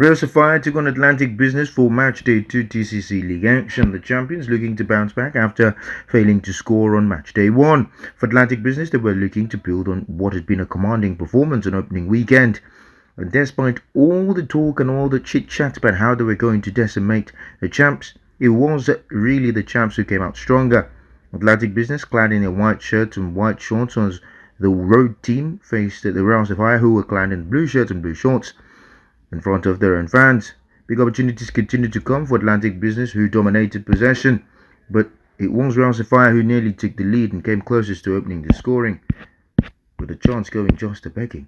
Real Sapphire took on Atlantic Business for match day 2 TCC League action. The champions looking to bounce back after failing to score on match day 1. For Atlantic Business, they were looking to build on what had been a commanding performance on opening weekend. And despite all the talk and all the chit-chat about how they were going to decimate the champs, it was really the champs who came out stronger. Atlantic Business, clad in their white shirts and white shorts, as the road team faced the Real Sapphire, who were clad in blue shirts and blue shorts in front of their own fans. Big opportunities continued to come for Atlantic Business, who dominated possession, but it was Real Sapphire who nearly took the lead and came closest to opening the scoring, with a chance going just a begging.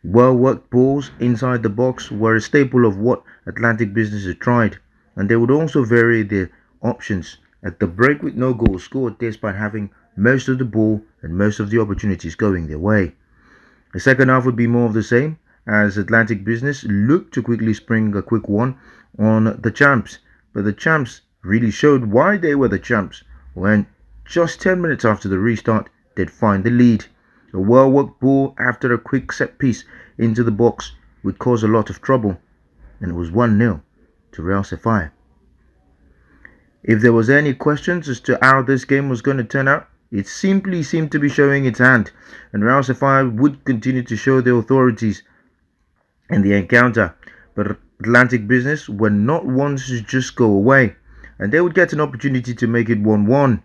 Well-worked balls inside the box were a staple of what Atlantic Business had tried, and they would also vary their options at the break with no goals scored despite having most of the ball and most of the opportunities going their way. The second half would be more of the same, as Atlantic Business looked to quickly spring a quick one on the champs, but the champs really showed why they were the champs when just 10 minutes after the restart they'd find the lead. A well-worked ball after a quick set piece into the box would cause a lot of trouble, and it was 1-0 to Real Sapphire. If there was any questions as to how this game was going to turn out, it simply seemed to be showing its hand, and Real Sapphire would continue to show their authorities in the encounter, but Atlantic Business were not ones to just go away, and they would get an opportunity to make it 1-1.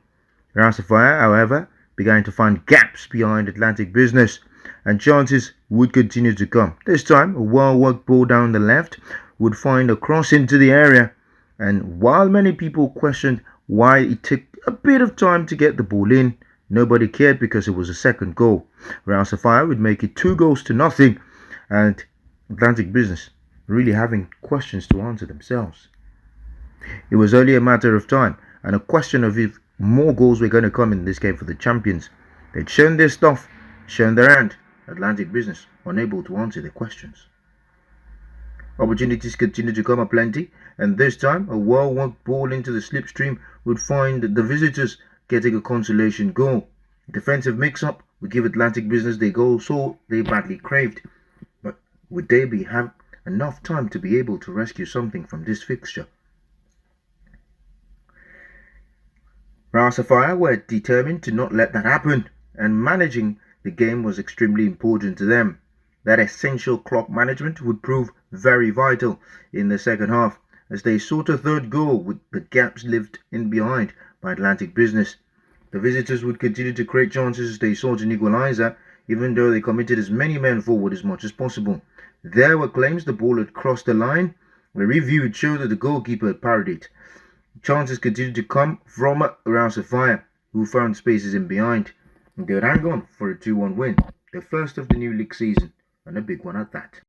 Real Sapphire, however, began to find gaps behind Atlantic Business, and chances would continue to come. This time, a well-worked ball down the left would find a cross into the area, and while many people questioned why it took a bit of time to get the ball in, nobody cared because it was a second goal. Real Sapphire would make it 2-0, and Atlantic Business really having questions to answer themselves. It was only a matter of time and a question of if more goals were going to come in this game for the champions. They'd shown their stuff, shown their hand. Atlantic Business unable to answer their questions. Opportunities continued to come aplenty, and this time a well-worked ball into the slipstream would find the visitors getting a consolation goal. Defensive mix-up would give Atlantic Business the goal so they badly craved. But would they have enough time to be able to rescue something from this fixture? Real Sapphire were determined to not let that happen, and managing the game was extremely important to them. That essential clock management would prove very vital in the second half, as they sought a third goal with the gaps left in behind by Atlantic Business. The visitors would continue to create chances as they sought an equalizer, even though they committed as many men forward as much as possible. There were claims the ball had crossed the line. The review would show that the goalkeeper had parried it. Chances continued to come from Real Sapphire, who found spaces in behind, and they would hang on for a 2-1 win, the first of the new league season, and a big one at that.